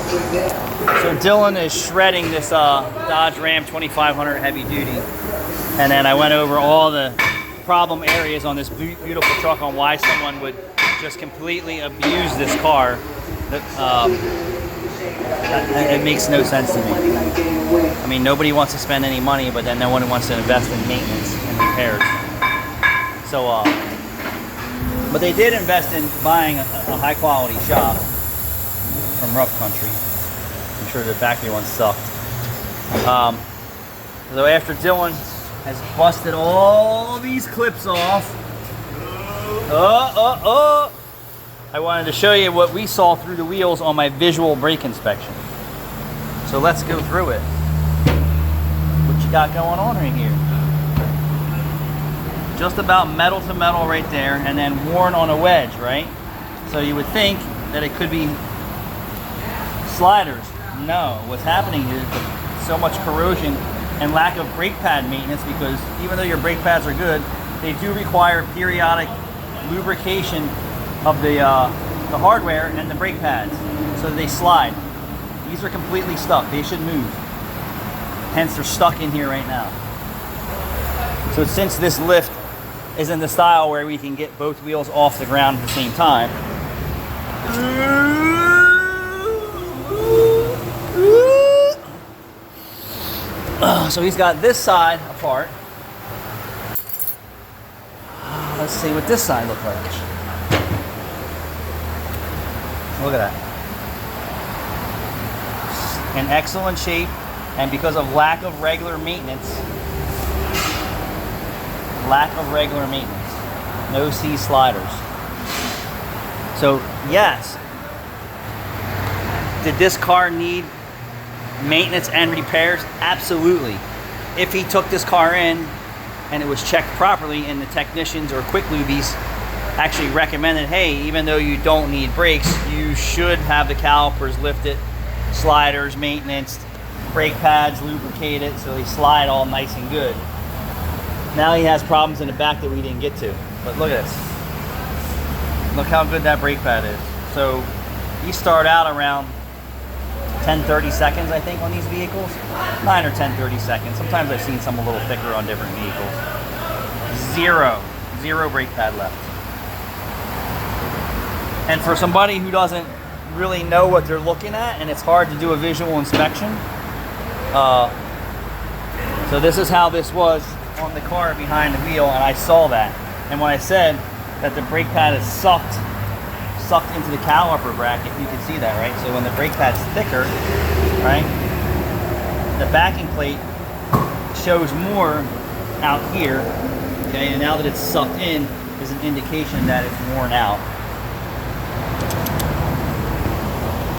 So Dylan is shredding this Dodge Ram 2500 heavy duty, and then I went over all the problem areas on this beautiful truck on why someone would just completely abuse this car. It makes no sense to me. I mean, nobody wants to spend any money, but then no one wants to invest in maintenance and repairs. So, but they did invest in buying a high quality shop from Rough Country. I'm sure the factory one sucked. So after Dylan has busted all these clips off, I wanted to show you what we saw through the wheels on my visual brake inspection. So let's go through it. What you got going on right here? Just about metal to metal right there, and then worn on a wedge, right? So you would think that it could be sliders. No, what's happening is so much corrosion and lack of brake pad maintenance, because even though your brake pads are good, they do require periodic lubrication of the hardware and the brake pads, so they slide. These are completely stuck. They should move. Hence, they're stuck in here right now. So since this lift is in the style where we can get both wheels off the ground at the same time, so he's got this side apart. Let's see what this side looks like. Look at that. In excellent shape, and because of lack of regular maintenance, no C sliders. So yes, did this car need maintenance and repairs? Absolutely. If he took this car in and it was checked properly and the technicians or quick lubies actually recommended, hey, even though you don't need brakes, you should have the calipers lifted, sliders maintenance, brake pads lubricated so they slide all nice and good. Now he has problems in the back that we didn't get to. But look at this. Look how good that brake pad is. So you start out around 10-30 seconds, I think, on these vehicles. 9 or 10-30 seconds. Sometimes I've seen some a little thicker on different vehicles. Zero brake pad left. And for somebody who doesn't really know what they're looking at, and it's hard to do a visual inspection, so this is how this was on the car behind the wheel, and I saw that. And when I said that the brake pad is sucked into the caliper bracket, you can see that, right? So when the brake pad's thicker, right, the backing plate shows more out here, okay? And now that it's sucked in is an indication that it's worn out.